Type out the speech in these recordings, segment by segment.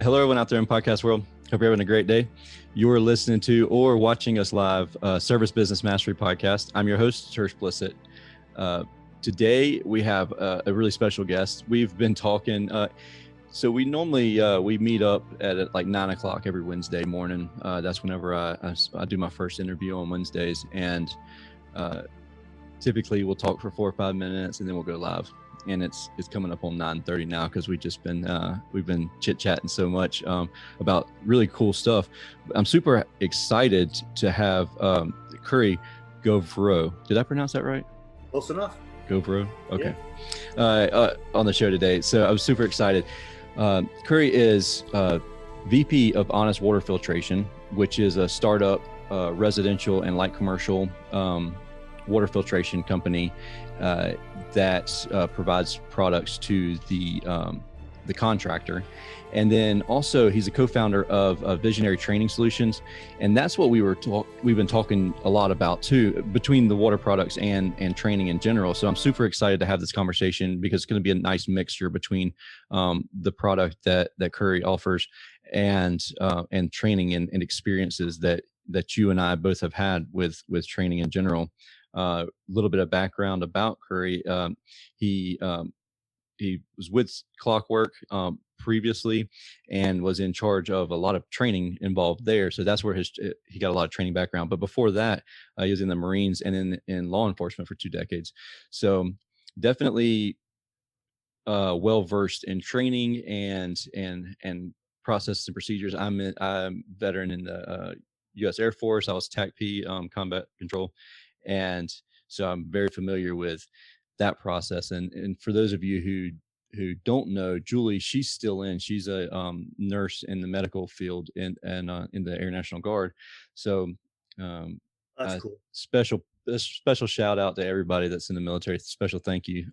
Hello, everyone out there in podcast world. Hope you're having a great day. You're listening to or watching us live, Service Business Mastery Podcast. I'm your host, Tersh. Today, we have a really special guest. We've been talking. So we normally we meet up at like 9 o'clock every Wednesday morning. That's whenever I do my first interview on Wednesdays, and typically we'll talk for 4 or 5 minutes, and then we'll go live. And it's coming up on 9:30 now because we've been chit chatting so much about really cool stuff. I'm super excited to have Currie Gauvreau. Did I pronounce that right? Close enough. Gauvreau. Okay. Yeah. On the show today. So I was super excited. Currie is VP of Honest Water Filtration, which is a startup residential and light commercial water filtration company that provides products to the contractor. And then also he's a co-founder of Visionary Training Solutions. And that's what we've been talking a lot about too, between the water products and training in general. So I'm super excited to have this conversation because it's going to be a nice mixture between the product that Currie offers and training and experiences that you and I both have had with training in general. A little bit of background about Currie. He was with Clockwork previously and was in charge of a lot of training involved there. So that's where he got a lot of training background. But before that, he was in the Marines and in law enforcement for 2 decades. So definitely well versed in training and processes and procedures. I'm a veteran in the U.S. Air Force. I was TAC-P, combat control. And so I'm very familiar with that process. And for those of you who don't know, Julie, she's still she's a nurse in the medical field in the Air National Guard. So That's cool. Special shout out to everybody that's in the military. Special thank you.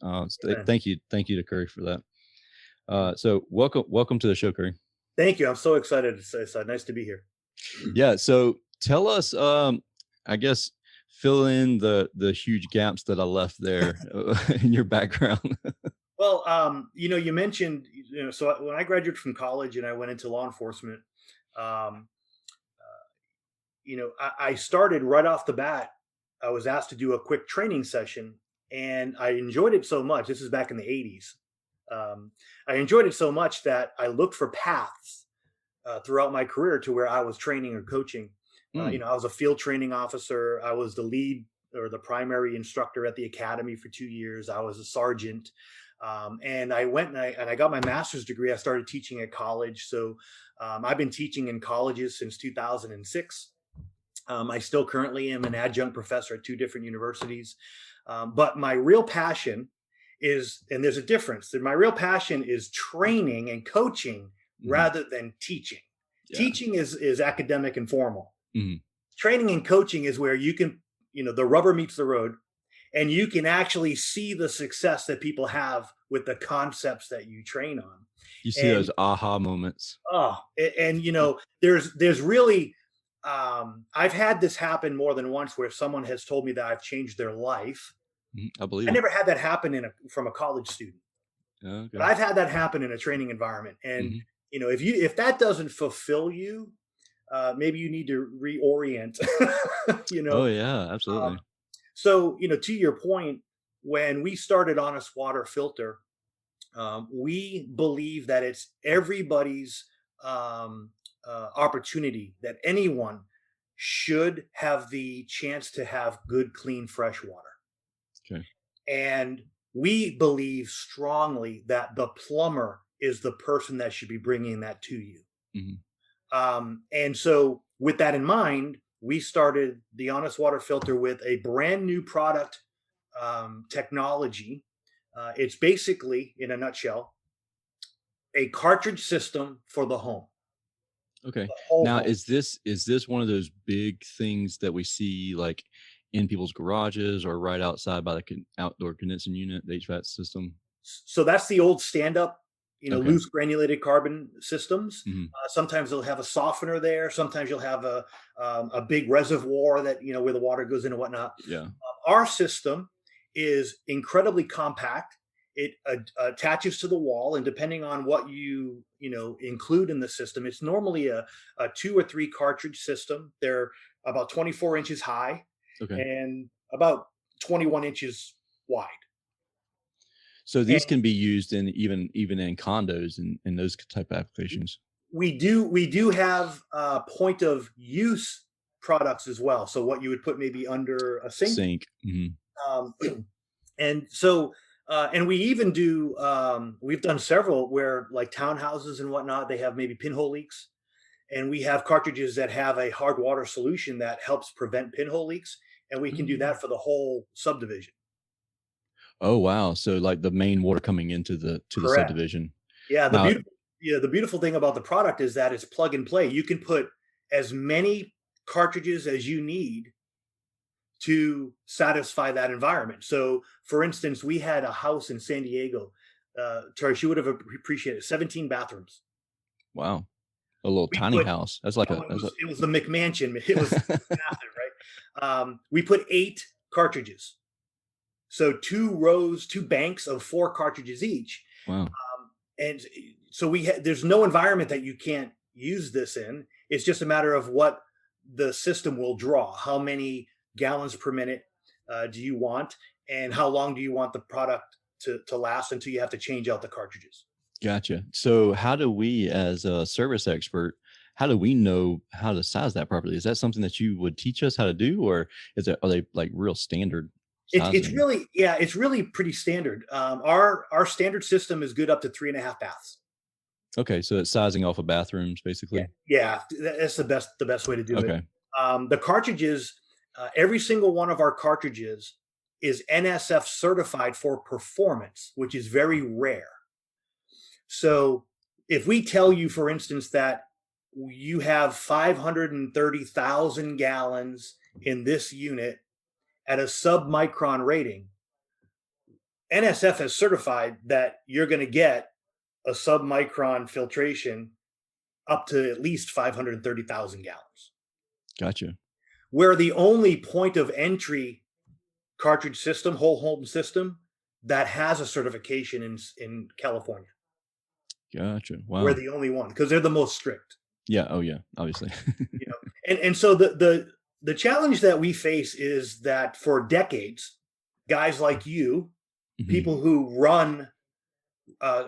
Thank you to Currie for that. So welcome to the show, Currie. Thank you. I'm so excited. It's nice to be here. Yeah. So tell us, I guess, fill in the huge gaps that I left there in your background. Well, you mentioned, so when I graduated from college and I went into law enforcement, I started right off the bat. I was asked to do a quick training session, and I enjoyed it so much. This is back in the 80s. I enjoyed it so much that I looked for paths throughout my career to where I was training or coaching. I was a field training officer. I was the lead or the primary instructor at the academy for 2 years. I was a sergeant. And I went and I got my master's degree. I started teaching at college. So I've been teaching in colleges since 2006. I still currently am an adjunct professor at 2 different universities. But my real passion is, and there's a difference, that my real passion is training and coaching rather than teaching. Yeah. Teaching is academic and formal. Mm-hmm. Training and coaching is where you can, the rubber meets the road, and you can actually see the success that people have with the concepts that you train on. You see those aha moments. There's really, I've had this happen more than once where someone has told me that I've changed their life. I believe I never had that happen from a college student. Okay. But I've had that happen in a training environment. And, if that doesn't fulfill you, maybe you need to reorient. Oh yeah, absolutely. So to your point, when we started Honest Water Filter, we believe that it's everybody's opportunity, that anyone should have the chance to have good, clean, fresh water. Okay. And we believe strongly that the plumber is the person that should be bringing that to you. Mm-hmm. And so with that in mind, we started the Honest Water Filter with a brand new product technology. It's basically, in a nutshell, a cartridge system for the home. Okay. Now, home. Is this one of those big things that we see like in people's garages or right outside by the outdoor condensing unit, the HVAC system? So that's the old stand-up, loose granulated carbon systems. Mm-hmm. Sometimes they'll have a softener there. Sometimes you'll have a big reservoir that, where the water goes in and whatnot. Yeah. Our system is incredibly compact. It attaches to the wall, and depending on what include in the system, it's normally a 2 or 3 cartridge system. They're about 24 inches high Okay. and about 21 inches wide. So And these can be used in even in condos and those type of applications. we do have point of use products as well. So what you would put maybe under a sink. Sink. Mhm. Um, and so and we even do we've done several where like townhouses and whatnot, they have maybe pinhole leaks, and we have cartridges that have a hard water solution that helps prevent pinhole leaks, and we can do Mm. that for the whole subdivision. Oh, wow. So like the main water coming into the Correct. subdivision. Yeah, Now, the beautiful thing about the product is that it's plug and play. You can put as many cartridges as you need to satisfy that environment. So, for instance, we had a house in San Diego. Tersh, you would have appreciated 17 bathrooms. wow. A little We tiny put house. That's like Oh, a that's a it was the McMansion. It was massive, right? We put 8 cartridges, so 2 rows, 2 banks of 4 cartridges each, wow. and so there's no environment that you can't use this in. It's just a matter of what the system will draw. How many gallons per minute do you want, and how long do you want the product to last until you have to change out the cartridges? Gotcha. So how do we as a service expert, how do we know how to size that properly? Is that something that you would teach us how to do, or are they like real standard It's sizing? really, yeah, it's really pretty standard. Our standard system is good up to 3.5 baths. Okay, so it's sizing off of bathrooms Yeah, basically. yeah, that's the best way to do it. Okay. The cartridges, every single one of our cartridges is NSF certified for performance, which is very rare. So if we tell you, for instance, that you have 530,000 gallons in this unit at a submicron rating, NSF has certified that you're going to get a submicron filtration up to at least 530,000 gallons. Gotcha. We're the only point of entry cartridge system, whole home system, that has a certification in California. Gotcha. We're Wow. the only one because they're the most strict. Yeah. Oh yeah. Obviously. You know, and so the challenge that we face is that for decades, guys like you, Mhm. people who run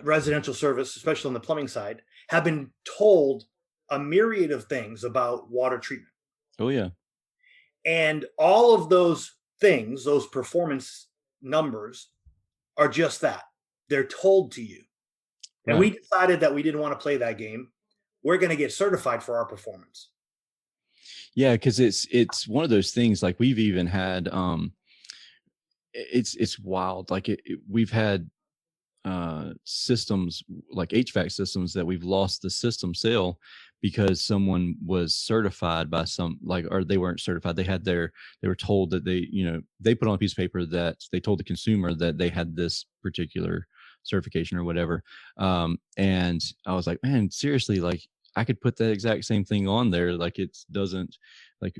residential service, especially on the plumbing side, have been told a myriad of things about water treatment. Oh yeah. And all of those things, those performance numbers, are just that. They're told to you. And we Right. decided that we didn't want to play that game. We're going to get certified for our performance. Yeah, because it's one of those things. Like we've even had it's wild. Like we've had systems like HVAC systems that we've lost the system sale because someone was certified by some like or they weren't certified. They were told that they put on a piece of paper that they told the consumer that they had this particular certification or whatever. And I was like, man, seriously, like I could put that exact same thing on there. Like it doesn't like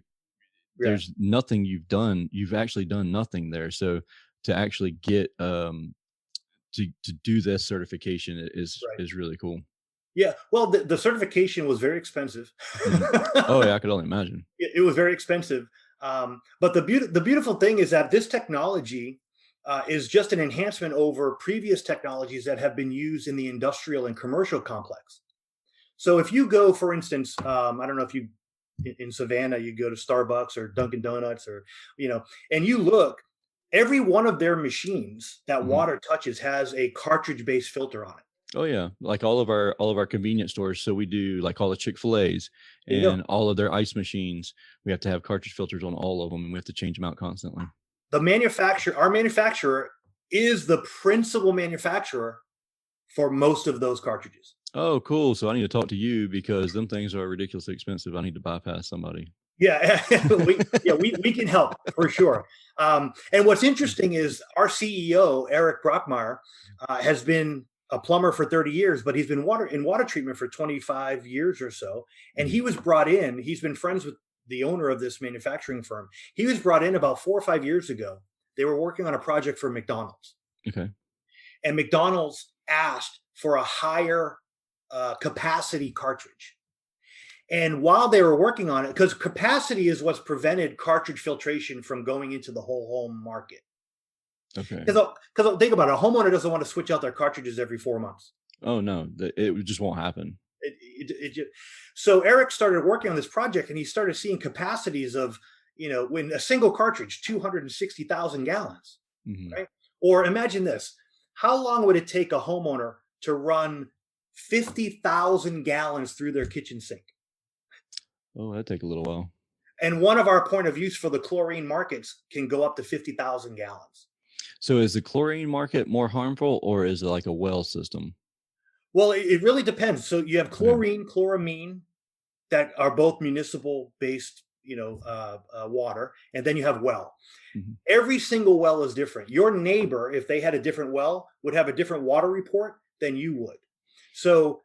Yeah, there's nothing you've done. You've actually done nothing there. So to actually get to do this certification right. is really cool. Yeah. Well, the certification was very expensive. Mhm. Oh yeah, I could only imagine. It was very expensive. But the beautiful thing is that this technology is just an enhancement over previous technologies that have been used in the industrial and commercial complex. So if you go, for instance, I don't know if you in Savannah, you go to Starbucks or Dunkin' Donuts or, and you look, every one of their machines that Mhm. water touches has a cartridge based filter on it. Oh yeah, like all of our convenience stores. So we do like all the Chick-fil-A's There you go. and all of their ice machines. We have to have cartridge filters on all of them, and we have to change them out constantly. Our manufacturer is the principal manufacturer for most of those cartridges. Oh, cool. So I need to talk to you because them things are ridiculously expensive. I need to bypass somebody. Yeah, we can help for sure. And what's interesting is our CEO Eric Brockmeyer has been a plumber for 30 years, but he's been in water treatment for 25 years or so. And Mhm. he was brought in. He's been friends with the owner of this manufacturing firm. He was brought in about 4 or 5 years ago. They were working on a project for McDonald's, Okay. and McDonald's asked for a higher capacity cartridge. And while they were working on it, because capacity is what's prevented cartridge filtration from going into the whole home market. Okay. Because think about it, a homeowner doesn't want to switch out their cartridges every 4 months. Oh no, it just won't happen. So Eric started working on this project, and he started seeing capacities of, when a single cartridge, 260,000 gallons, Hmm. right? Or imagine this: how long would it take a homeowner to run 50,000 gallons through their kitchen sink? Oh, that'd take a little while. And one of our point of views for the chlorine markets can go up to 50,000 gallons. So is the chlorine market more harmful, or is it like a well system? Well, it really depends. So you have Okay. chlorine, chloramine, that are both municipal based, water, and then you have well. Hmm. Every single well is different. Your neighbor, if they had a different well, would have a different water report than you would. So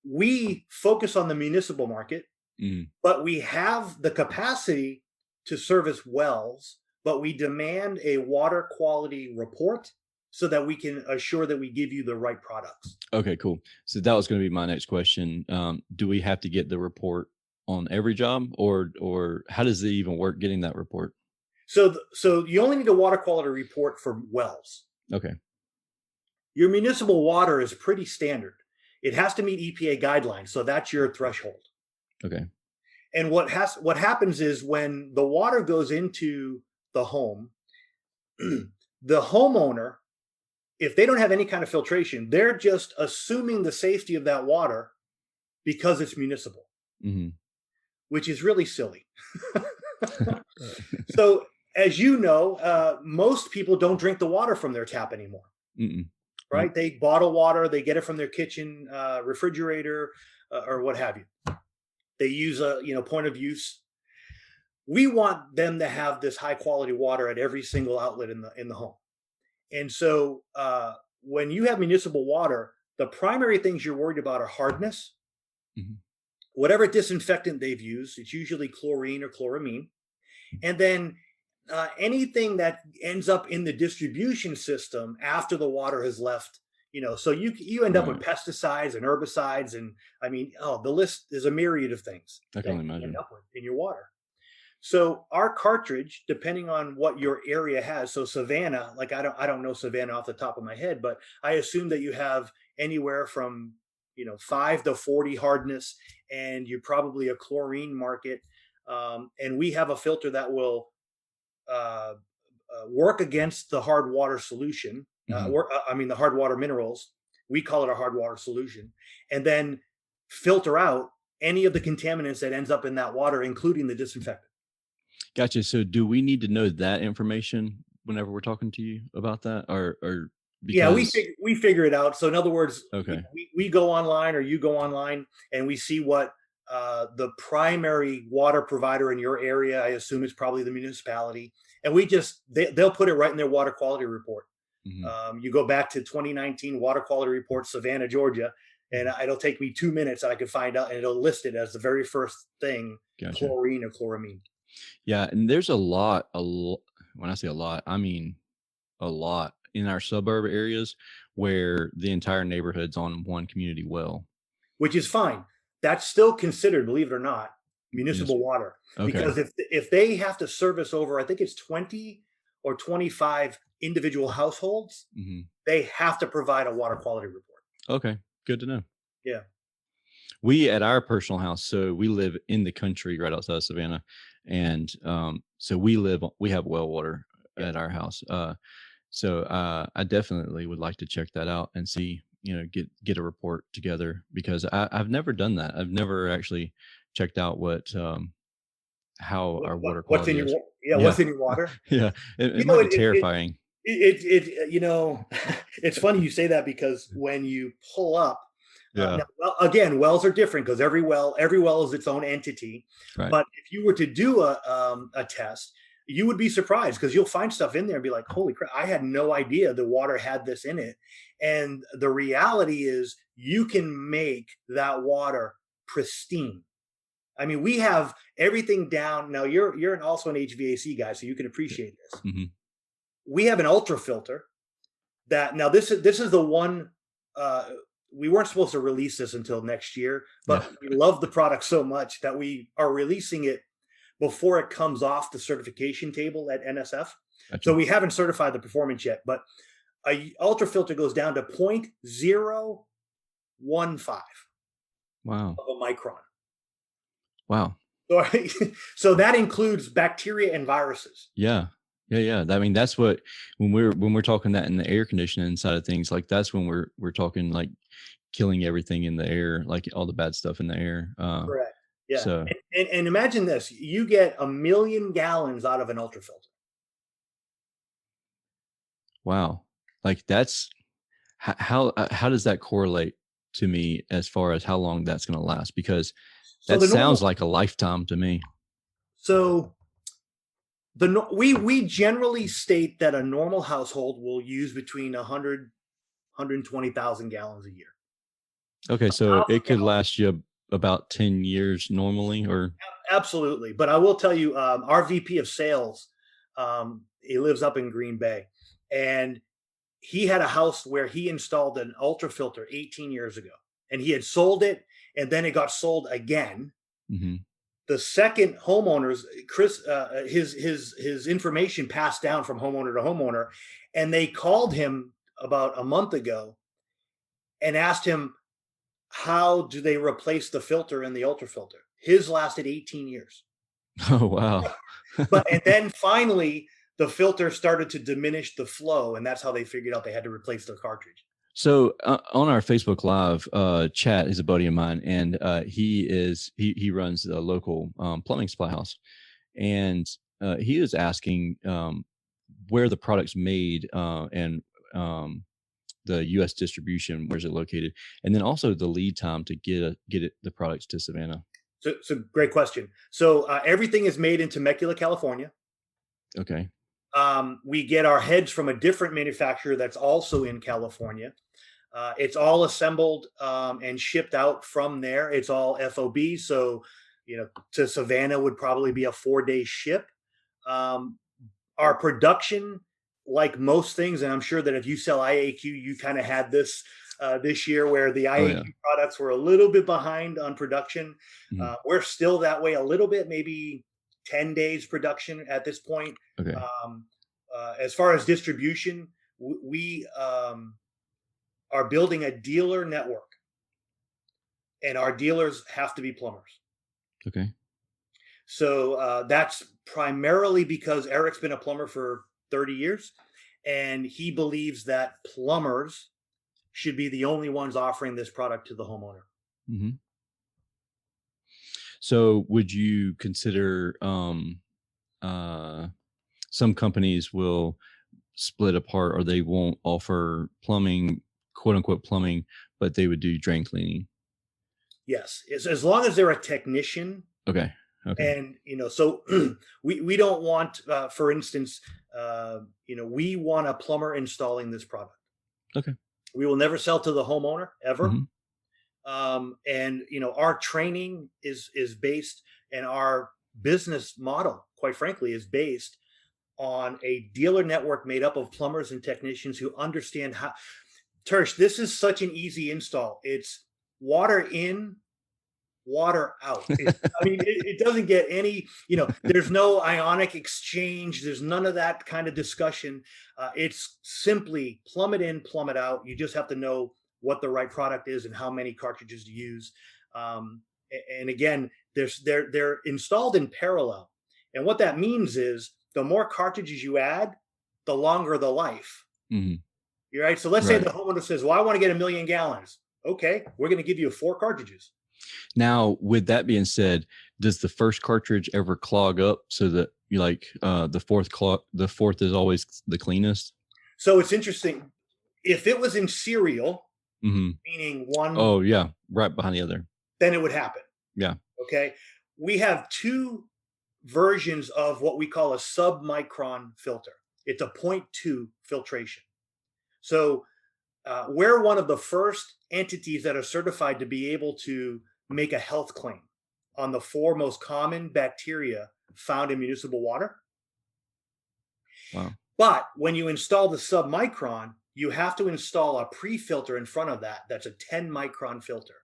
we focus on the municipal market, Hmm. but we have the capacity to service wells, but we demand a water quality report so that we can assure that we give you the right products. Okay, cool. So that was going to be my next question. Do we have to get the report on every job, or how does it even work getting that report? So you only need a water quality report for wells. Okay. Your municipal water is pretty standard. It has to meet EPA guidelines, so that's your threshold. Okay. And what happens is when the water goes into the home, the homeowner, if they don't have any kind of filtration, they're just assuming the safety of that water because it's municipal, Hmm. which is really silly. So, as you know, most people don't drink the water from their tap anymore, Mm-mm. Nope. right? They bottle water, they get it from their kitchen refrigerator or what have you. They use a point of use. We want them to have this high quality water at every single outlet in the home. And so when you have municipal water, the primary things you're worried about are hardness. Hmm. Whatever disinfectant they've used, it's usually chlorine or chloramine. And then anything that ends up in the distribution system after the water has left, so you end up with Right. pesticides and herbicides, and I mean, the list is a myriad of things I can that only you end imagine. up with in your water. So our cartridge, depending on what your area has, so Savannah, like I don't know Savannah off the top of my head, but I assume that you have anywhere from 5 to 40 hardness, and you're probably a chlorine market. And we have a filter that will uh, work against the hard water solution. Hmm. I mean the hard water minerals. We call it a hard water solution, and then filter out any of the contaminants that ends up in that water, including the disinfectant. Gotcha. So do we need to know that information whenever we're talking to you about that, or Yeah, because? we figure it out. So in other words, Okay. we go online, or you go online, and we see what the primary water provider in your area, I assume it's probably the municipality, and they'll put it right in their water quality report. Hmm. You go back to 2019 water quality report, Savannah, Georgia, and Hmm. it'll take me 2 minutes, and I can find out, and it'll list it as the very first thing, Gotcha. chlorine or chloramine. Yeah, and there's a lot. When I say a lot, I mean a lot in our suburb areas where the entire neighborhood's on one community well. Which is fine. That's still considered, believe it or not, Munis- municipal water. Okay. Because if they have to service over, I think it's 20 or 25 individual households, Hmm. they have to provide a water quality report. Okay. Good to know. Yeah. We at our personal house, so we live in the country right outside of Savannah, and so we have well water Yeah. at our house. So I definitely would like to check that out and see, get a report together because I've never done that. I've never actually checked out what how our water What's in quality is. Yeah, what's in your water? yeah, it You know, might be terrifying. it's funny you say that, because when you pull up, Yeah, now, well, again, wells are different because every well is its own entity. right. But if you were to do a test, you would be surprised because you'll find stuff in there and be like, "Holy crap! I had no idea the water had this in it." And the reality is, you can make that water pristine. I mean, we have everything down. Now, also an HVAC guy, so you can appreciate this. Hmm. We have an ultra filter that now this is the one. Uh, we weren't supposed to release this until next year, Yeah. but we love the product so much that we are releasing it before it comes off the certification table at NSF. So Gotcha. we haven't certified the performance yet, but a ultra filter goes down to 0.015 Wow. of a micron. Wow. So, so that includes bacteria and viruses. Yeah. Yeah. I mean, that's what when we're talking that in the air conditioning side of things, like that's when we're talking like killing everything in the air, like all the bad stuff in the air. Correct. Yeah. So And imagine this, you get 1 million gallons out of an ultra filter. wow, like that's how does that correlate to me as far as how long that's going to last? Because So that the sounds normal, like a lifetime to me. so we generally state that a normal household will use between 120,000 gallons a year. Okay, so 1,000 it could gallons, last you about 10 years normally, or absolutely. But I will tell you, our VP of sales, he lives up in Green Bay, and he had a house where he installed an ultra filter 18 years ago, and he had sold it, and then it got sold again. Mhm. The second homeowners, Chris, his information passed down from homeowner to homeowner, and they called him about a month ago and asked him how do they replace the filter in the ultra filter. His lasted 18 years, Oh wow. but and then finally the filter started to diminish the flow, and that's how they figured out they had to replace the cartridge. So on our Facebook Live, Chat is a buddy of mine, and he runs a local plumbing supply house, and he was asking where the product's made and the U.S. distribution, where's it located, and then also the lead time to get the products to Savannah. So great question. So everything is made in Temecula, California. Okay. We get our heads from a different manufacturer that's also in California. It's all assembled and shipped out from there. It's all FOB. So, to Savannah would probably be a 4-day ship. Um, our production, like most things, and I'm sure that if you sell IAQ, you kind of had this this year where the Oh IAQ yeah. products were a little bit behind on production. Mhm. We're still that way a little bit, maybe 10 days production at this point. Okay. As far as distribution, we are building a dealer network, and our dealers have to be plumbers. Okay. So that's primarily because Eric's been a plumber for 30 years, and he believes that plumbers should be the only ones offering this product to the homeowner. Hmm. So would you consider uh, some companies will split apart or they won't offer plumbing, quote unquote plumbing, but they would do drain cleaning? Yes, as long as they're a technician, Okay. Okay. and so we don't want, for instance, we want a plumber installing this product. Okay. We will never sell to the homeowner ever. Hmm. And our training is based, and our business model, quite frankly, is based on a dealer network made up of plumbers and technicians who understand how. Tersh, this is such an easy install. It's water in, water out. I mean, it doesn't get any, there's no ionic exchange. There's none of that kind of discussion. It's simply plumb it in, plumb it out. You just have to know what the right product is and how many cartridges to use. And again, they're installed in parallel. And what that means is the more cartridges you add, the longer the life. Hmm. You're right. So let's say Right. the homeowner says, well, I want to get 1 million gallons. Okay, we're going to give you 4 cartridges. Now, with that being said, does the first cartridge ever clog up so that you like the fourth is always the cleanest? So it's interesting. If it was in serial, Hmm. meaning one, Oh yeah, right behind the other. then it would happen. Yeah. Okay. We have two versions of what we call a submicron filter. It's a 0.2 filtration. So we're one of the first entities that are certified to be able to make a health claim on the 4 most common bacteria found in municipal water. Wow. But when you install the submicron, you have to install a pre-filter in front of that. That's a 10 micron filter.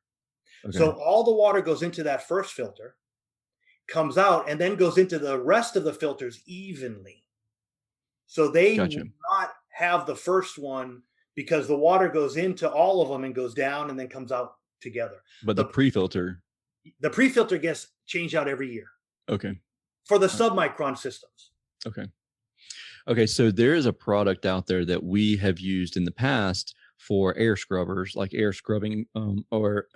Okay. So all the water goes into that first filter, comes out, and then goes into the rest of the filters evenly. So they will Gotcha. not have the first one because the water goes into all of them and goes down and then comes out together. But the The pre-filter. the pre-filter gets changed out every year Okay. for the submicron systems. Okay. Okay. So there is a product out there that we have used in the past for air scrubbers, like air scrubbing, or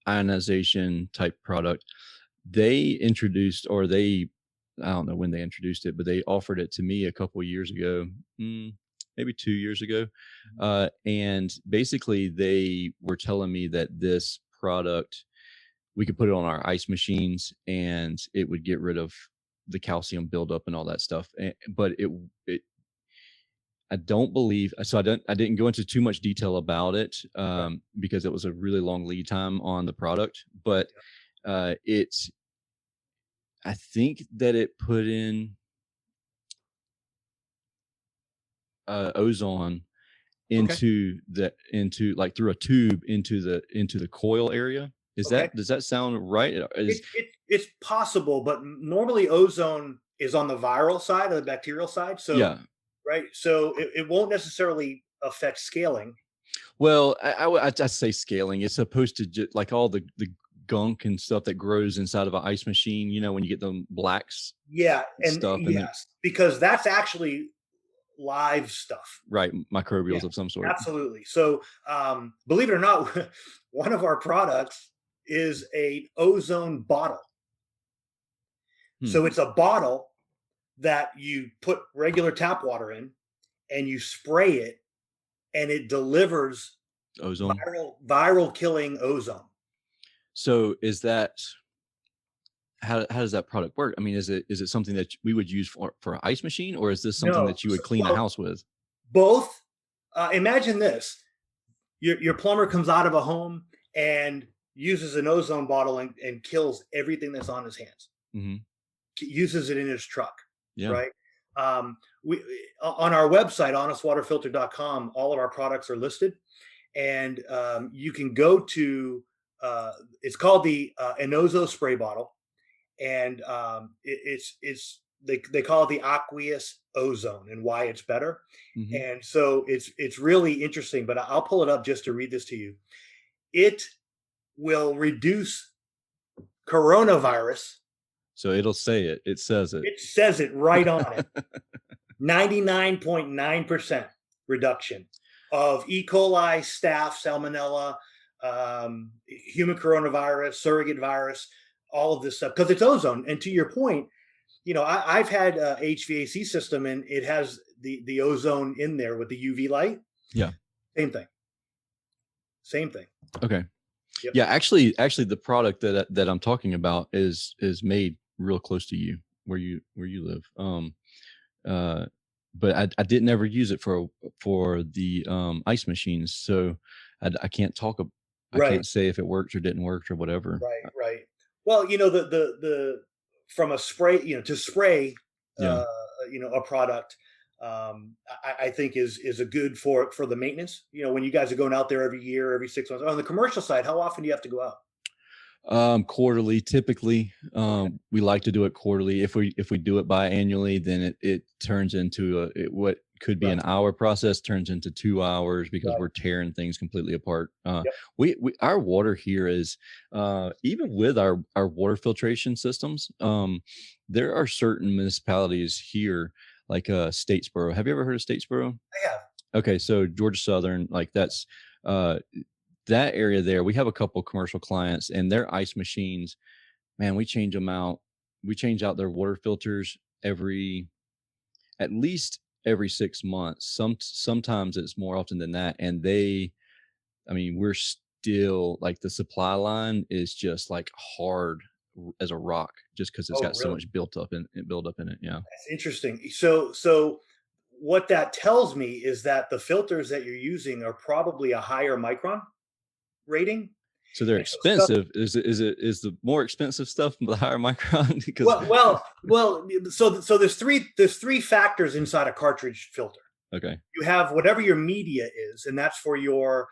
ionization type product. They introduced, or they, I don't know when they introduced it, but they offered it to me a couple of years ago, maybe 2 years ago. And basically they were telling me that this product, we could put it on our ice machines and it would get rid of the calcium buildup and all that stuff. But it, I don't believe so. I didn't go into too much detail about it because it was a really long lead time on the product. But it's, I think that it put in ozone Okay. into like through a tube into the coil area. Okay. Does that sound right? It's possible, but normally ozone is on the viral side or the bacterial side. So Yeah. right, so it won't necessarily affect scaling. Well, I'd say scaling. It's supposed to like all the gunk and stuff that grows inside of an ice machine. You know, when you get them blacks Yeah, and stuff and yes, because that's actually live stuff. right, Yeah, microbials of some sort. absolutely. So, believe it or not, one of our products is a ozone bottle. So it's a bottle that you put regular tap water in and you spray it and it delivers Ozone. viral killing ozone. So is that how does that product work? I mean, is it something that we would use for an ice machine, or is this something No, that you would clean a house with? both. Imagine this: your plumber comes out of a home and uses an ozone bottle and kills everything that's on his hands. Mm-hmm. Uses it in his truck, Yeah. right? We on our website, honestwaterfilter.com, all of our products are listed, and you can go to it's called the Enozo spray bottle, and they call it the aqueous ozone and why it's better. Mm-hmm. And so it's really interesting, but I'll pull it up just to read this to you. It will reduce coronavirus. So it'll say it. It says it. It says it right on it. 99.9% reduction of E. coli, staph, salmonella, human coronavirus, surrogate virus, all of this stuff, because it's ozone. And to your point, you know, I've had a HVAC system and it has the ozone in there with the UV light. Yeah. Same thing. Okay. Yep. Yeah, actually the product that I'm talking about is made real close to you where you live. But I didn't ever use it for the ice machines, so I can't talk. I can't say if it worked or didn't work or whatever. Right. Well, you know, the from a spray, you know, to spray, Yeah. you know, a product, I think is a good for the maintenance. You know, when you guys are going out there every year, every 6 months. On the commercial side, how often do you have to go out? Quarterly, typically. We like to do it quarterly. If we do it biannually, then it turns into what could be an hour process turns into 2 hours because we're tearing things completely apart. We our water here is even with our water filtration systems, there are certain municipalities here like Statesboro. Have you ever heard of Statesboro? I have. Okay, so Georgia Southern, like that's that area there. We have a couple commercial clients and their ice machines, man, we change them out. We change out their water filters at least every 6 months. Sometimes it's more often than that. And we're still like the supply line is just like hard as a rock just because it's got so much built up in it. Yeah. That's interesting. So what that tells me is that the filters that you're using are probably a higher micron rating. So they're expensive. Is the more expensive stuff the higher micron? Because well. So there's three factors inside a cartridge filter. Okay. You have whatever your media is, and that's for your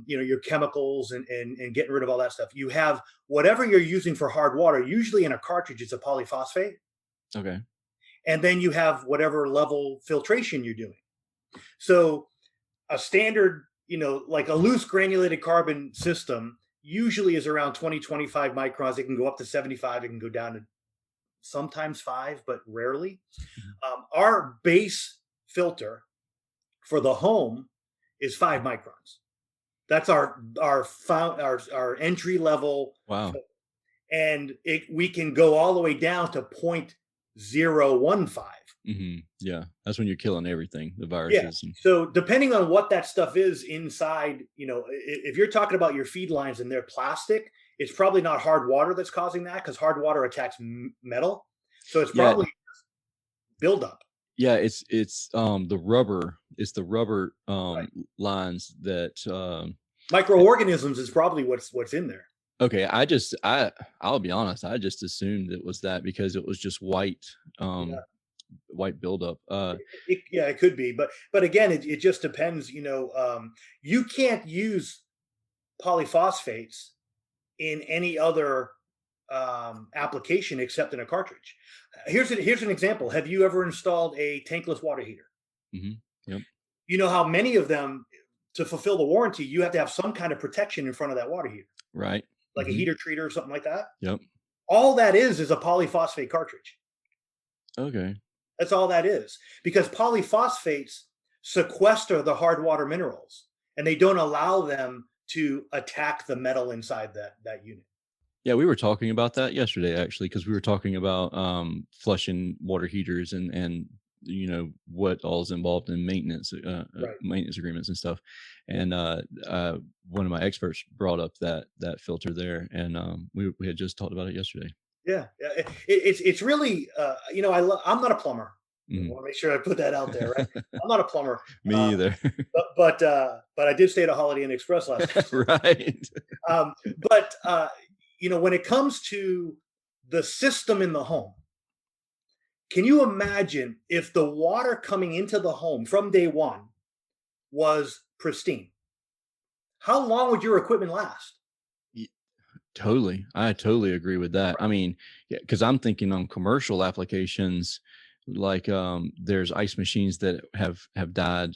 your chemicals and getting rid of all that stuff. You have whatever you're using for hard water. Usually in a cartridge, it's a polyphosphate, Okay. and then you have whatever level filtration you're doing. So a standard, like a loose granulated carbon system usually is around 20, 25 microns. It can go up to 75. It can go down to sometimes 5, but rarely. Mhm. Our base filter for the home is 5 microns. That's our entry level, Wow. and we can go all the way down to 0.015. Yeah, that's when you're killing everything, the Yeah. viruses and So depending on what that stuff is inside, if you're talking about your feed lines and they're plastic, it's probably not hard water that's causing that, because hard water attacks metal. So it's yeah, probably buildup. yeah, it's the rubber Right. lines that Microorganisms is probably what's in there. okay, I'll be honest, I just assumed it was that because it was just Yeah. white buildup. Yeah, it could be, but again, it just depends. You can't use polyphosphates in any other application except in a cartridge. Here's an example. Have you ever installed a tankless water heater? Mhm. Yep. You know how many of them, to fulfill the warranty, you have to have some kind of protection in front of that water heater, Right. like a Mhm. heater treater or something like that. Yep. All that is a polyphosphate cartridge. Okay. That's all that is, because polyphosphates sequester the hard water minerals, and they don't allow them to attack the metal inside that unit. Yeah, we were talking about that yesterday actually because we were talking about flushing water heaters and what all is involved in Right. maintenance agreements and stuff. And one of my experts brought up that filter there, and we had just talked about it yesterday. Yeah. Yeah. It's really I'm not a plumber. I Mhm. want to make sure I put that out there, right? I'm not a plumber, Me either. but I did stay at a Holiday Inn Express last night. Right. But when it comes to the system in the home, can you imagine if the water coming into the home from day one was pristine? How long would your equipment last? Totally. I totally agree with that. I mean, yeah, because I'm thinking on commercial applications, like there's ice machines that have died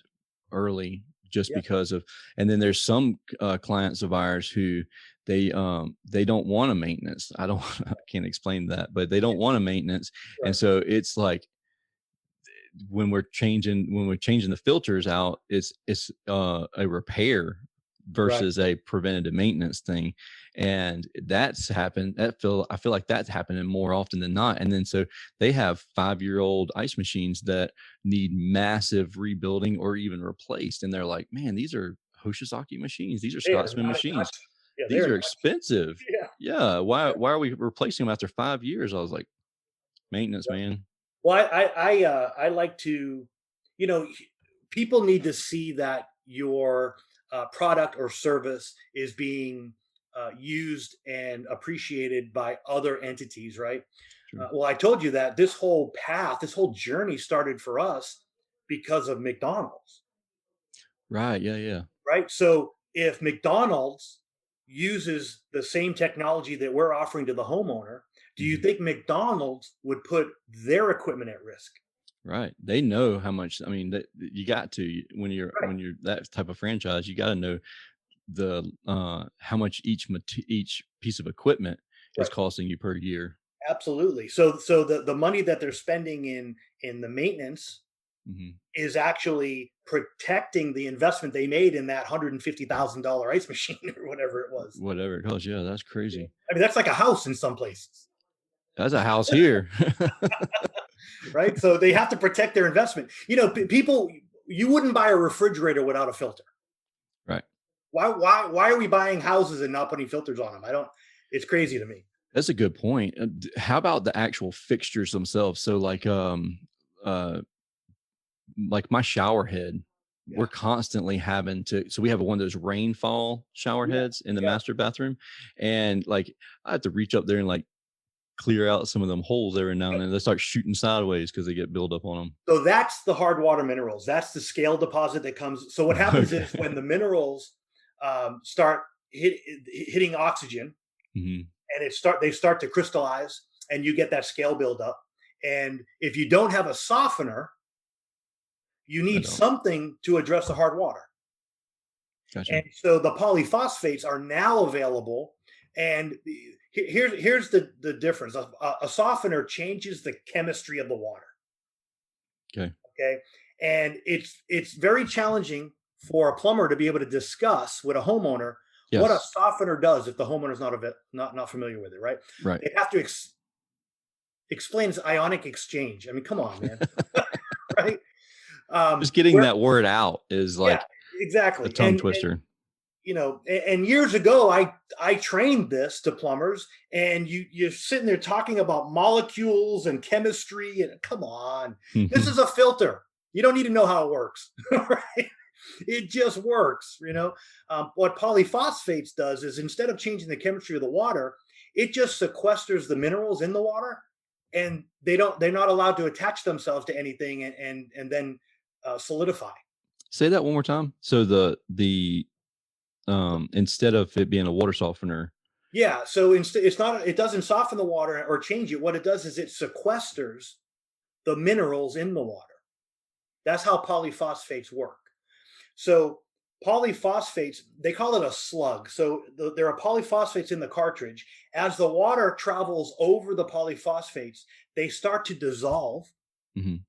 early just Yeah, because of, and then there's some clients of ours who they don't want a maintenance. I don't I can't explain that, but they don't want a maintenance. And right, so it's like when we're changing the filters out, it's a repair right. versus a preventative maintenance thing. And that's happened I feel like that's happening more often than not. And then so they have 5-year-old ice machines that need massive rebuilding or even replaced, and they're like, man, these are Hoshizaki machines, these are They are Scotsman not. machines, Yeah, they these are are not. expensive. Yeah, Yeah, why yeah, why are we replacing them after 5 years? I was like, maintenance, yeah. man. Well, I like to, you know, people need to see that your product or service is being used and appreciated by other entities, right? True. Well, I told you that this whole path, this whole journey started for us because of McDonald's, Right, yeah, yeah. right? So if McDonald's uses the same technology that we're offering to the homeowner, do you Mhm. think McDonald's would put their equipment at risk? Right. They know how much, I mean, that you got to Right. when you're that type of franchise, you gotta know the, how much each piece of equipment is Right. costing you per year. Absolutely. So the money that they're spending in the maintenance Mhm. is actually protecting the investment they made in that $150,000 ice machine or whatever it was. Whatever it costs, yeah, that's Yeah. crazy. I mean, that's like a house in some places, That's a house here. right? So they have to protect their investment. People, you wouldn't buy a refrigerator without a filter. Right. Why are we buying houses and not putting filters on them? I don't. It's crazy to me. That's a good point. How about the actual fixtures themselves? So, uh like my shower head, we're Yeah. constantly having to, so we have one of those rainfall shower Yeah. heads in the Yeah. master bathroom, and like I have to reach up there and like clear out some of them holes every now and then. They start shooting sideways because they get build up on So that's the hard water minerals. That's the scale deposit that comes. So what them. happens Okay. is when the minerals start hitting oxygen, Hmm. and they start to crystallize, and you get that scale buildup. And if you don't have a softener, you I need don't. something to address the hard water. Gotcha. And so the polyphosphates are now available. And here's the difference. A softener changes the chemistry of the water. Okay. Okay. And it's very challenging for a plumber to be able to discuss with a homeowner what a Yes. softener does if the homeowner's not familiar with it, right? Right. They have to explain its ionic exchange. I mean, come on, man. Right? Just getting Where that word out is Yeah, like a exactly. tongue And twister. and years ago I trained this to plumbers, and you're sitting there talking about molecules and chemistry, and come on, this is a filter. You don't need to know how it works. Right? It just works. What polyphosphates does is, instead of changing the chemistry of the water, it just sequesters the minerals in the water, and they're not allowed to attach themselves to anything, and then solidify. Say that one more time. So the instead of it being a water softener. Yeah, so it doesn't soften the water or change it. What it does is it sequesters the minerals in the water. That's how polyphosphates work. So polyphosphates, they call it a slug. So there are polyphosphates in the cartridge. As the water travels over the polyphosphates, they start to dissolve, Mhm.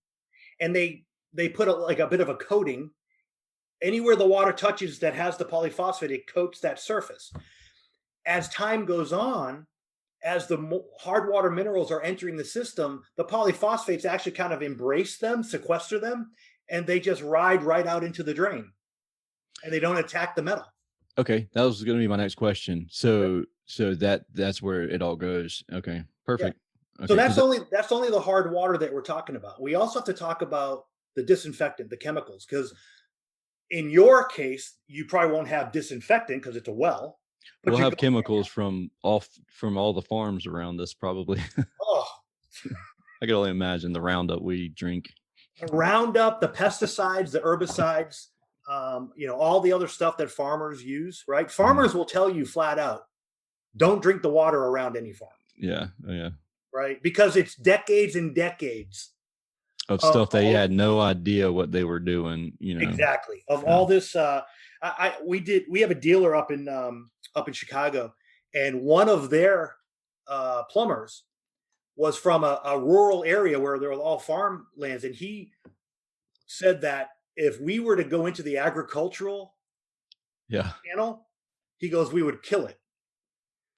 and they put like a bit of a coating. Anywhere the water touches that has the polyphosphate, it coats that surface. As time goes on, as the hard water minerals are entering the system, the polyphosphates actually kind of embrace them, sequester them, and they just ride right out into the drain, and they don't attack the metal. Okay, that was going to be my next question. So that's where it all goes. Okay, Yeah. perfect. So Okay, because that's only the hard water that we're talking about. We also have to talk about the disinfectant, the chemicals, because in your case, you probably won't have disinfectant because it's a well, but we'll you have go, chemicals from all the farms around us probably. oh, I can only imagine the Roundup we drink. the Roundup, the pesticides, the herbicides, all the other stuff that farmers use, right? Mhm. Farmers will tell you flat out, don't drink the water around any farm, Yeah, oh, yeah. right? Because it's decades and decades Of of stuff they all had no idea what they were doing. exactly of Yeah. all this. We have a dealer up in Chicago, and one of their plumbers was from a rural area where there were all farmlands, and he said that if we were to go into the agricultural Yeah. channel, he goes, we would kill it,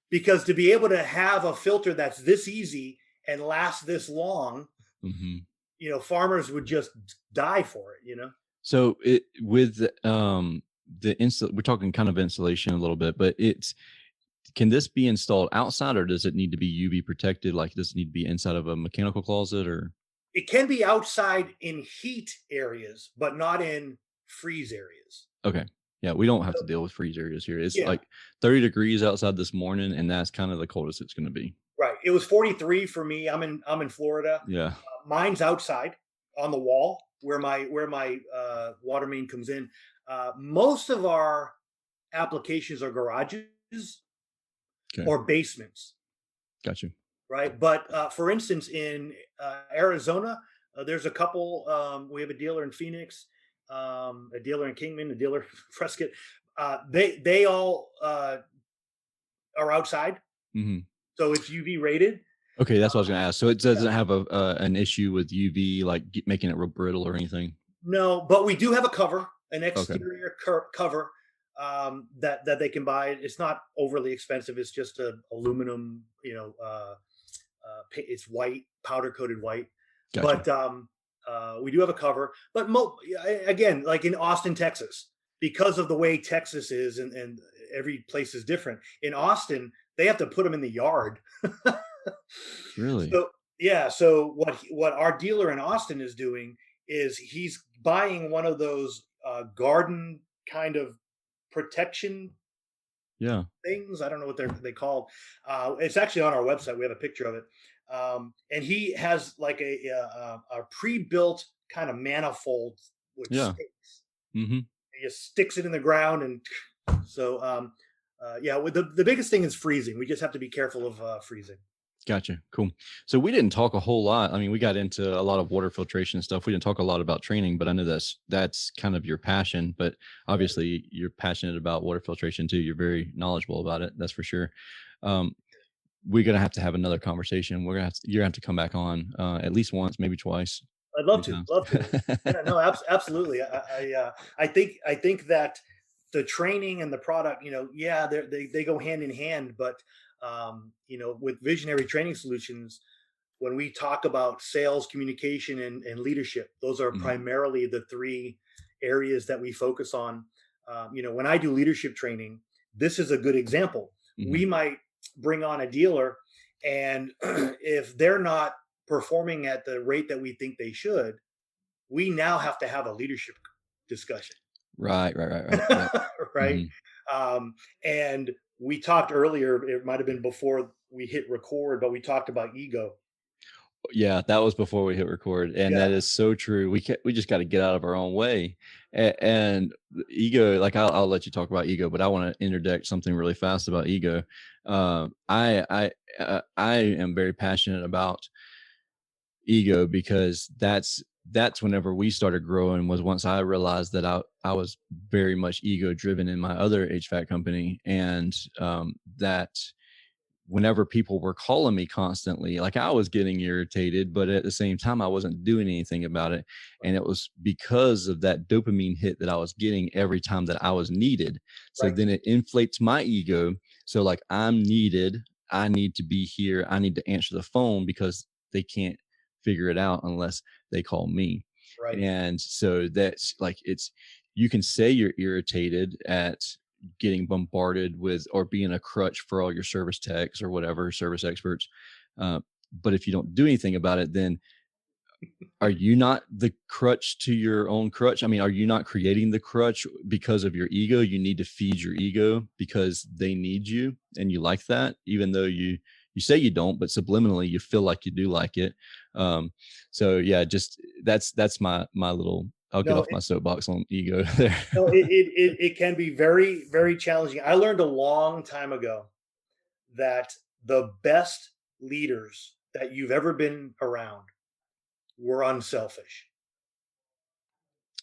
because to be able to have a filter that's this easy and last this long, Mhm. farmers would just die for it. So it with the we're talking kind of insulation a little bit, but can this be installed outside, or does it need to be UV protected? Like, does it need to be inside of a mechanical closet or? It can be outside in heat areas, but not in freeze areas. Okay. Yeah, we don't have to deal with freeze areas here. It's Yeah, like 30 degrees outside this morning, and that's kind of the coldest it's going to be. right. It was 43 for me. I'm in Florida. Yeah. Mine's outside on the wall where my water main comes in. Most of our applications are garages Okay. or basements, Got you. right? But for instance, in Arizona, there's a couple. We have a dealer in Phoenix, a dealer in Kingman, a dealer in Prescott. They all are outside, Hmm. so it's UV rated. Okay, that's what I was going to ask. So it Yeah. doesn't have an issue with UV, like making it real brittle or anything. No, but we do have a cover, an Okay. exterior cover that they can buy. It's not overly expensive. It's just a aluminum, it's white, powder coated white. Gotcha. But we do have a cover. But again, like in Austin, Texas, because of the way Texas is, and every place is different. In Austin, they have to put them in the yard. Really? So yeah, so what our dealer in Austin is doing is he's buying one of those garden kind of protection Yeah. things. I don't know what they called. It's actually on our website. We have a picture of it. And he has like a pre-built kind of manifold which Yeah. sticks. Hmm. He just sticks it in the ground, and so yeah. The biggest thing is freezing. We just have to be careful of freezing. Gotcha. Cool. So we didn't talk a whole lot. I mean, we got into a lot of water filtration stuff. We didn't talk a lot about training, but I know that's kind of your passion. But obviously, you're passionate about water filtration too. You're very knowledgeable about it. That's for sure. Um, we're gonna have to have another conversation. You're gonna have to come back on at least once, maybe twice, I'd love three to, times. love to. Yeah, no, absolutely. I think that the training and the product, yeah, they go hand in hand. But with Visionary Training Solutions, when we talk about sales, communication, and leadership, those are Mhm, primarily the three areas that we focus on. When I do leadership training, this is a good example. mhm. We might bring on a dealer, and if they're not performing at the rate that we think they should, we now have to have a leadership discussion. Right, right, right, right. Yep. Right. Mhm. um, and we talked earlier, it might have been before we hit record, but we talked about ego. Yeah, that was before we hit record, and Yeah. that is so true. We just got to get out of our own way, and the ego. Like I'll let you talk about ego, but I want to interject something really fast about ego. I am very passionate about ego because that's whenever we started growing was once I realized that I was very much ego driven in my other HVAC company, and that whenever people were calling me constantly, like I was getting irritated, but at the same time, I wasn't doing anything about it. And it was because of that dopamine hit that I was getting every time that I was needed. So Right. then it inflates my ego. So, like, I'm needed. I need to be here. I need to answer the phone because they can't figure it out unless they call me. Right. And so that's like, you can say you're irritated at getting bombarded with or being a crutch for all your service techs or whatever service experts. Uh, but if you don't do anything about it, then are you not the crutch to your own crutch? I mean, are you not creating the crutch because of your ego? You need to feed your ego because they need you and you like that, even though you say you don't, but subliminally you feel like you do like it. Um, so yeah, just that's my little. I'll get No, off my soapbox on ego there. no, it can be very, very challenging. I learned a long time ago that the best leaders that you've ever been around were unselfish.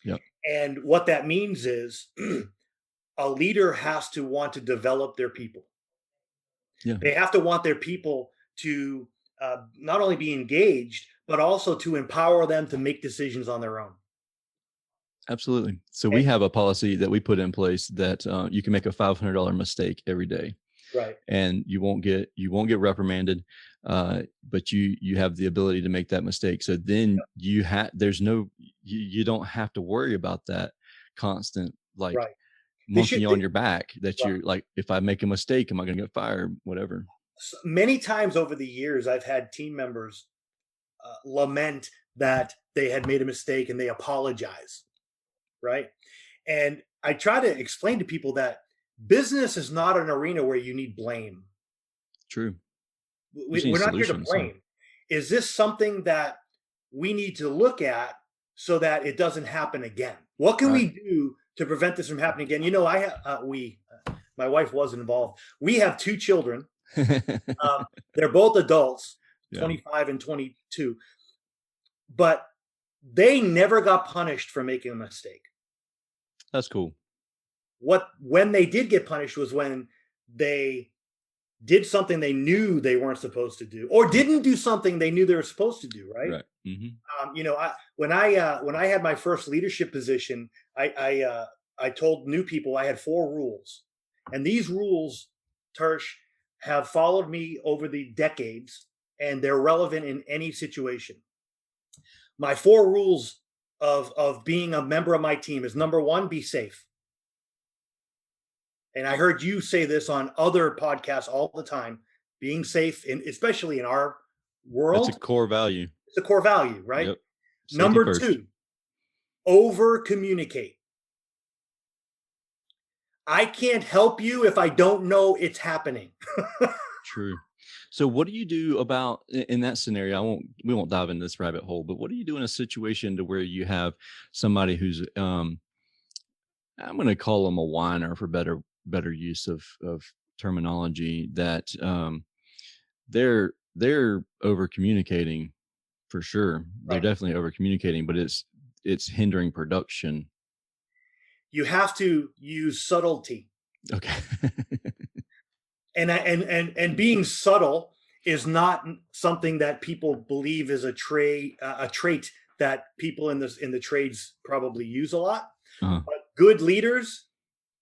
Yep. And what that means is a leader has to want to develop their people. Yeah. They have to want their people to not only be engaged, but also to empower them to make decisions on their own. Absolutely. So we And have a policy that we put in place that you can make a $500 mistake every day, right, and you won't get reprimanded, but you have the ability to make that mistake. So then there's no you don't have to worry about that constant like right. They monkey should. on your back that Right. you're like, if I make a mistake, am I going to get fired? Whatever. Many times over the years, I've had team members lament that they had made a mistake and they apologize. Right. And I try to explain to people that business is not an arena where you need blame. True. You just need We're not here to solutions. Yeah. blame. Is this something that we need to look at so that it doesn't happen again? What can Right. we do to prevent this from happening again? I have my wife was involved. We have two children. Um, they're both adults, Yeah. 25 and 22, but they never got punished for making a mistake. That's cool. What When they did get punished was when they did something they knew they weren't supposed to do, or didn't do something they knew they were supposed to do. Right. Right. Hmm. When I had my first leadership position, I told new people I had four rules, and these rules, Tersh, have followed me over the decades, and they're relevant in any situation. My four rules of being a member of my team is: number one, be safe. And I heard you say this on other podcasts all the time. Being safe, especially in our That's a world, core value. it's a core value, right? Yep. Safety Number first. two, over communicate. I can't help you if I don't know it's happening. True. So what do you do about in that scenario? We won't dive into this rabbit hole, but what do you do in a situation to where you have somebody who's I'm going to call them a whiner for better use of terminology that they're over communicating for sure. They're Right. definitely over communicating, but it's hindering production. You have to use subtlety. Okay. And being subtle is not something that people believe is a trait that people in the trades probably use a lot. uh But good leaders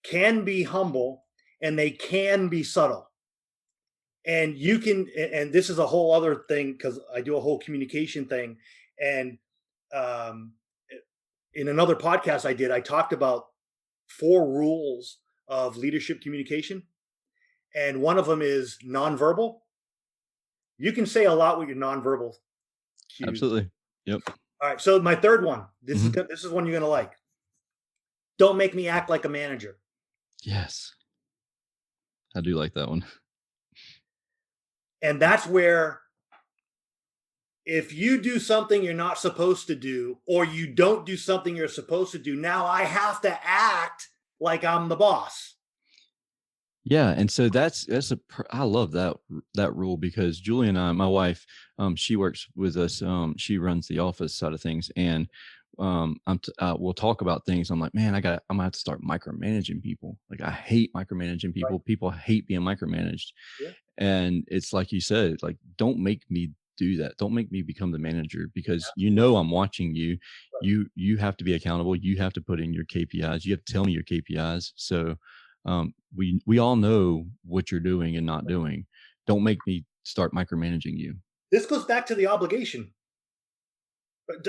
can be humble and they can be subtle. And you can, and this is a whole other thing because I do a whole communication thing. And um, in another podcast I did, I talked about 4 rules of leadership communication. And one of them is nonverbal. You can say a lot with your nonverbal cues. Absolutely. Yep. All right. So my third one. Mhm. This is one you're gonna like. Don't make me act like a manager. Yes. I do like that one. And that's where if you do something you're not supposed to do, or you don't do something you're supposed to do, now I have to act like I'm the boss. Yeah, and so I love that rule because Julie and I, my wife, she works with us. She runs the office side of things, and we'll talk about things. I'm like, man, I'm gonna have to start micromanaging people. Like, I hate micromanaging Right. people. People hate being micromanaged, Yeah. and it's like you said, like, don't make me do that. Don't make me become the manager because Absolutely. I'm watching you. Right. You have to be accountable. You have to put in your KPIs. You have to tell me your KPIs. So we all know what you're doing and not doing. Don't make me start micromanaging you. This goes back to the obligation. But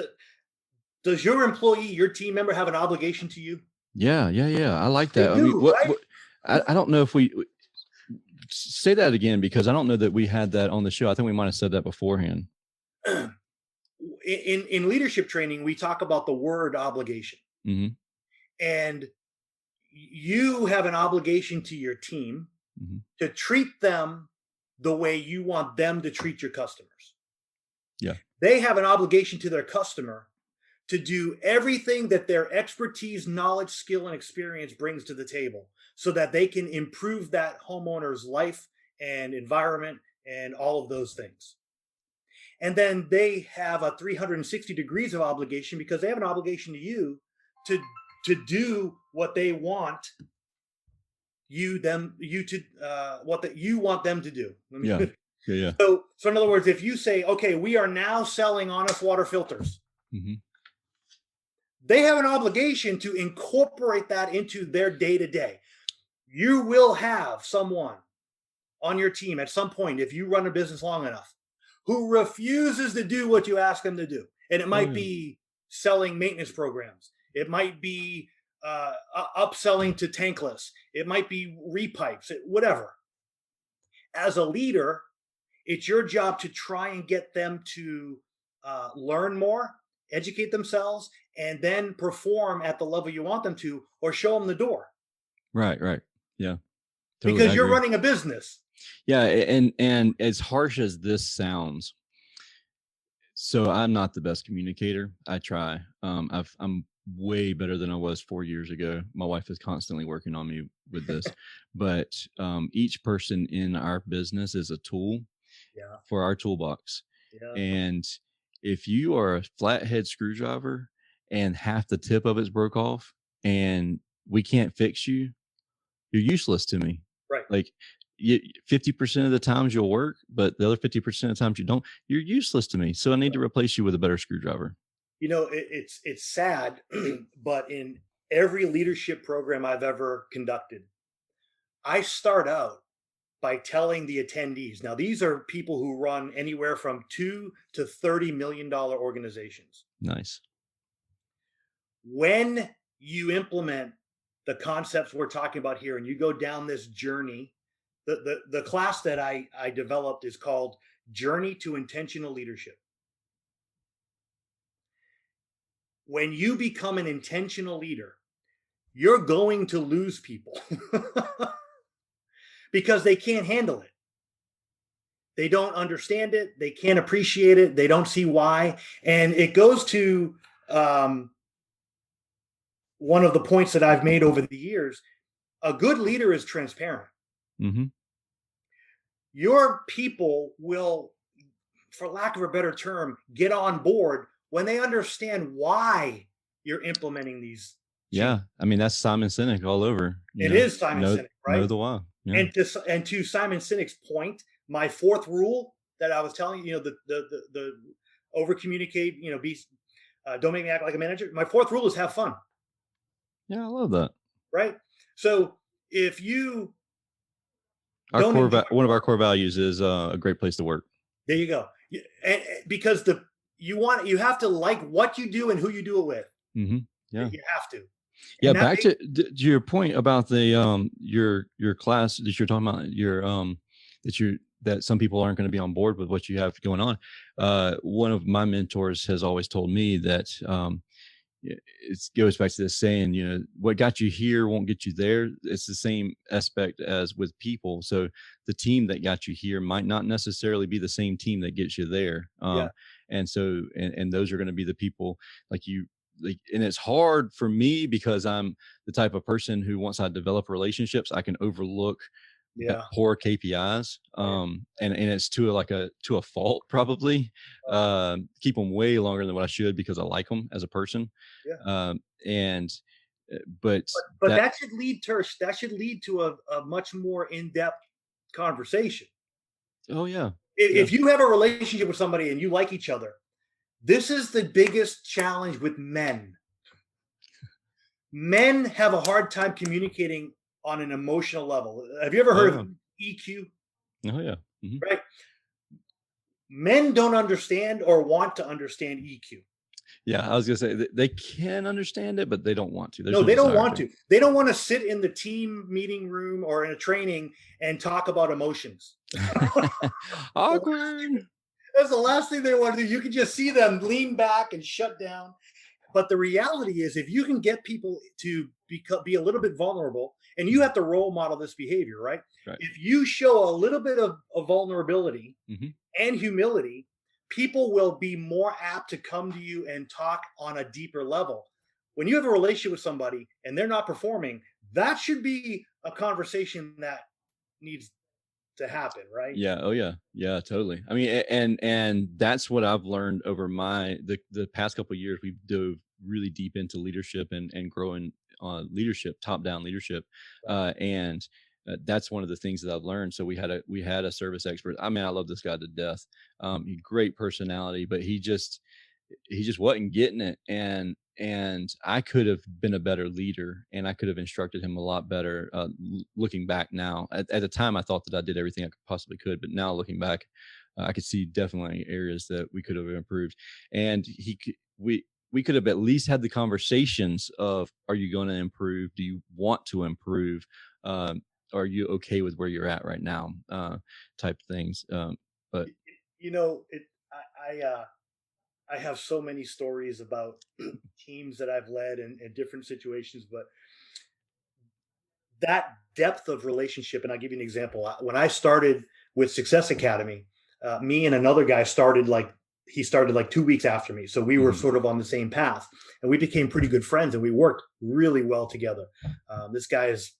does your employee, your team member, have an obligation to you? Yeah, yeah, yeah. I like They that. I mean, do, right? what I don't know if we say that again because I don't know that we had that on the show. I think we might have said that beforehand. In leadership training, we talk about the word obligation, Hmm. and you have an obligation to your team Hmm. to treat them the way you want them to treat your customers. Yeah. They have an obligation to their customer to do everything that their expertise, knowledge, skill, and experience brings to the table so that they can improve that homeowner's life and environment and all of those things. And then they have a 360 degrees of obligation because they have an obligation to you to do what they want you to what that you want them to do. Yeah. Yeah. Yeah. So in other words, if you say, okay, we are now selling honest water filters, Hmm. they have an obligation to incorporate that into their day to day. You will have someone on your team at some point, if you run a business long enough, who refuses to do what you ask them to do. And it Oh might yeah. be selling maintenance programs, it might be upselling to tankless, it might be repipes, whatever. As a leader, it's your job to try and get them to learn more, educate themselves, and then perform at the level you want them to, or show them the door Right. Right. Yeah. Totally. because I you're agree. running a business. Yeah. And as harsh as this sounds, so I'm not the best communicator. I try. I'm way better than I was 4 years ago. My wife is constantly working on me with this, but each person in our business is a tool Yeah, for our toolbox. yeah, And if you are a flathead screwdriver and half the tip of it's broke off and we can't fix you, you're useless to me. right. Like, 50% of the times you'll work, but the other 50% of the times you don't, you're useless to me. So I need to replace you with a better screwdriver. You know, it's sad, but in every leadership program I've ever conducted, I start out by telling the attendees. Now, these are people who run anywhere from $2 to $30 million organizations. Nice. When you implement the concepts we're talking about here and you go down this journey, the class that I developed is called Journey to Intentional Leadership. When you become an intentional leader, you're going to lose people because they can't handle it. They don't understand it. They can't appreciate it. They don't see why. And it goes to one of the points that I've made over the years. A good leader is transparent. Mm-hmm. Your people will, for lack of a better term, get on board when they understand why you're implementing these Yeah. changes. I mean, that's Simon Sinek all over. It is Simon Sinek, Know right? the why. Yeah. And to Simon Sinek's point, my fourth rule that I was telling you, the over communicate, be don't make me act like a manager. My fourth rule is have fun. Yeah, I love that. Right. So if you one of our core values is a great place to work. There you go. And because you have to like what you do and who you do it with. Mm-hmm. Yeah, you have to. Yeah, back to your point about the your class that you're talking about, that some people aren't going to be on board with what you have going on. One of my mentors has always told me that it goes back to this saying, what got you here won't get you there. It's the same aspect as with people. So the team that got you here might not necessarily be the same team that gets you there. And so, and those are going to be the people like you, and it's hard for me because I'm the type of person who, once I develop relationships, I can overlook poor KPIs. And it's to a fault, probably. Keep them way longer than what I should because I like them as a person. But that should lead, Tersh, that should lead to a much more in-depth conversation. Oh yeah. If you have a relationship with somebody and you like each other, this is the biggest challenge with men. Men have a hard time communicating on an emotional level. Have you ever heard of EQ? Oh yeah. Mm-hmm. Right. Men don't understand or want to understand EQ. Yeah, I was gonna say they can understand it, but they don't want to. No, they don't want to. They don't want to sit in the team meeting room or in a training and talk about emotions. Awkward. That's the last thing they want to do. You can just see them lean back and shut down. But the reality is, if you can get people to be a little bit vulnerable, and you have to role model this behavior, right? If you show a little bit of vulnerability and humility, people will be more apt to come to you and talk on a deeper level. When you have a relationship with somebody and they're not performing, that should be a conversation that needs to happen, right? Yeah. Oh yeah. Yeah, totally. I mean, and that's what I've learned over the past couple of years. We've dove really deep into leadership and growing leadership, top-down leadership. And that's one of the things that I've learned. So we had a service expert. I mean, I love this guy to death. Great personality, but he just wasn't getting it. And I could have been a better leader, and I could have instructed him a lot better. Looking back now, at the time, I thought that I did everything I possibly could, but now looking back, I could see definitely areas that we could have improved. And we could have at least had the conversations of, are you going to improve? Do you want to improve? Are you okay with where you're at right now? Type things. But I have so many stories about teams that I've led in different situations, but that depth of relationship, and I'll give you an example. When I started with Success Academy, me and another guy started like 2 weeks after me. So we were sort of on the same path, and we became pretty good friends, and we worked really well together. This guy is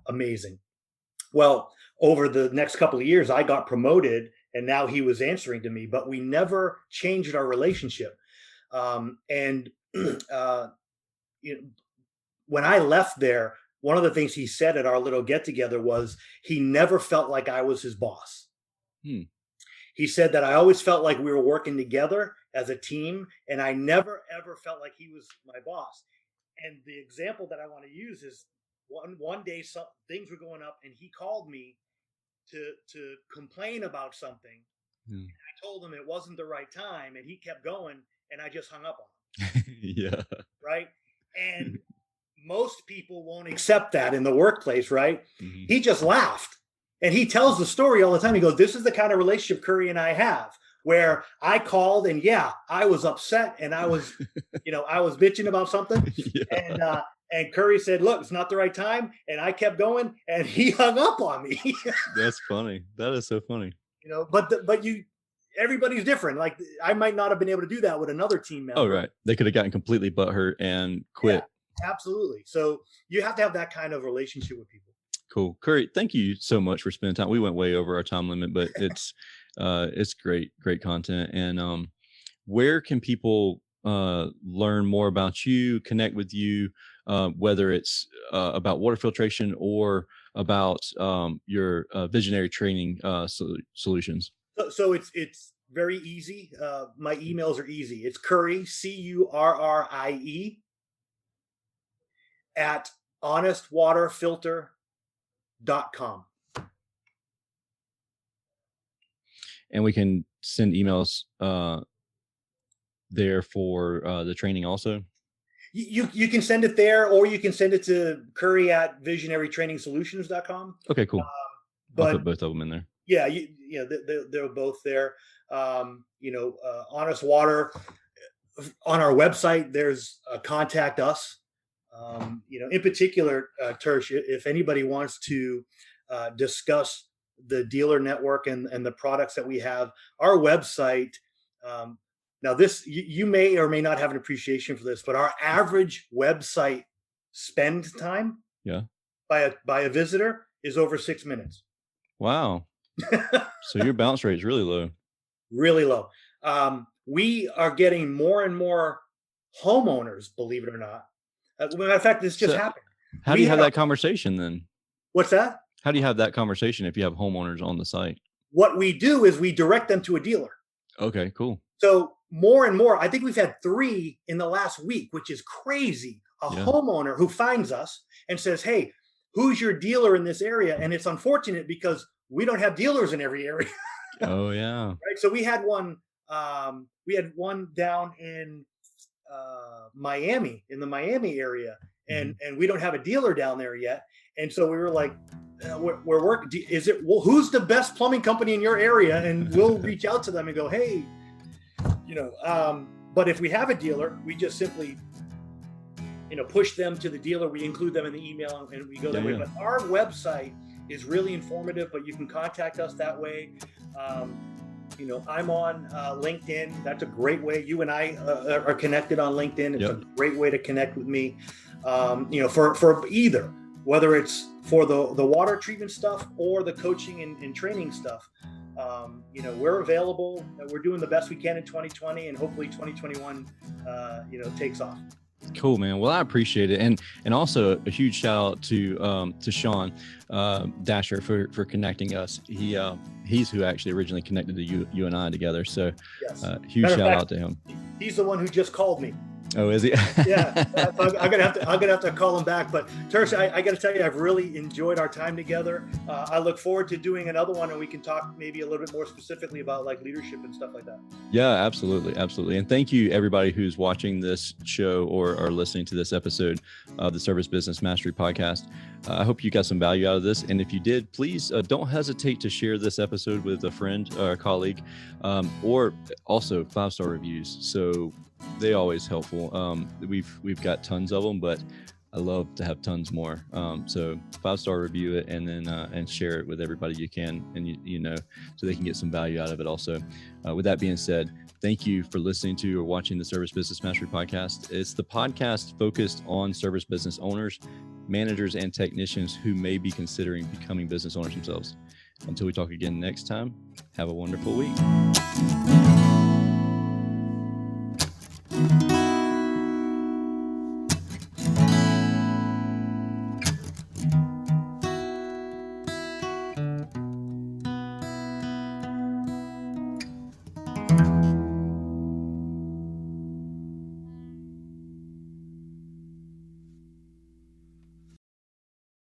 amazing. Well, over the next couple of years, I got promoted, and now he was answering to me, but we never changed our relationship. When I left there, one of the things he said at our little get together was he never felt like I was his boss. He said that I always felt like we were working together as a team, and I never, ever felt like he was my boss. And the example that I want to use is one day things were going up, and he called me to complain about something. And I told him it wasn't the right time, and he kept going, and I just hung up on him. Yeah. Right. And most people won't accept that in the workplace, right? He just laughed, and he tells the story all the time. He goes, "This is the kind of relationship Currie and I have, where I called, and I was upset, and I was, I was bitching about something, And Currie said, "Look, it's not the right time," and I kept going, and he hung up on me. That's funny. That is so funny. But everybody's different. Like I might not have been able to do that with another team member. Oh, right. They could have gotten completely butthurt and quit. Yeah, absolutely. So you have to have that kind of relationship with people. Cool. Currie, thank you so much for spending time. We went way over our time limit, but it's great content. And where can people learn more about you, connect with you, whether it's about water filtration or about your visionary training solutions? So it's very easy. My emails are easy. It's Currie, Currie, at honestwaterfilter.com. And we can send emails there for the training also. You can send it there, or you can send it to Currie at visionarytrainingsolutions.com. Okay, cool. But I'll put both of them in there. Yeah, they're both there. Honest Water, on our website, there's contact us. In particular, Tersh, if anybody wants to discuss the dealer network and the products that we have, our website. Now, this you may or may not have an appreciation for this, but our average website spend time, by a visitor is over 6 minutes. Wow. So your bounce rate is really low. Really low. We are getting more and more homeowners, believe it or not. As a matter of fact, this just happened. How do you have that conversation then? What's that? How do you have that conversation if you have homeowners on the site? What we do is we direct them to a dealer. Okay, cool. So more and more, I think we've had 3 in the last week, which is crazy. A homeowner who finds us and says, "Hey, who's your dealer in this area?" And it's unfortunate because we don't have dealers in every area. Oh yeah. Right. So we had one down in Miami, in the Miami area, and we don't have a dealer down there yet. And so we were like, we're working. Who's the best plumbing company in your area? And we'll reach out to them and go, "Hey, but if we have a dealer, we just simply, push them to the dealer. We include them in the email and we go that way. But our website is really informative, but you can contact us that way. I'm on LinkedIn. That's a great way. You and I are connected on LinkedIn. It's a great way to connect with me. For either, whether it's for the water treatment stuff or the coaching and training stuff. We're available. We're doing the best we can in 2020, and hopefully 2021, takes off. Cool, man. Well, I appreciate it, and also a huge shout out to Sean Dasher for connecting us. He's who actually originally connected you and I together. So, huge shout out to him. He's the one who just called me. Oh, is he? Yeah, I'm gonna have to call him back. But Tersh, I got to tell you, I've really enjoyed our time together. I look forward to doing another one, and we can talk maybe a little bit more specifically about like leadership and stuff like that. Yeah, absolutely. And thank you everybody who's watching this show or listening to this episode of the Service Business Mastery Podcast. I hope you got some value out of this, and if you did, please don't hesitate to share this episode with a friend or a colleague, or also 5-star reviews. So they always helpful. We've got tons of them, but I love to have tons more. So 5-star review it, and then and share it with everybody you can, and so they can get some value out of it also. With that being said, thank you for listening to or watching the Service Business Mastery Podcast. It's the podcast focused on service business owners, managers, and technicians who may be considering becoming business owners themselves. Until we talk again next time, have a wonderful week.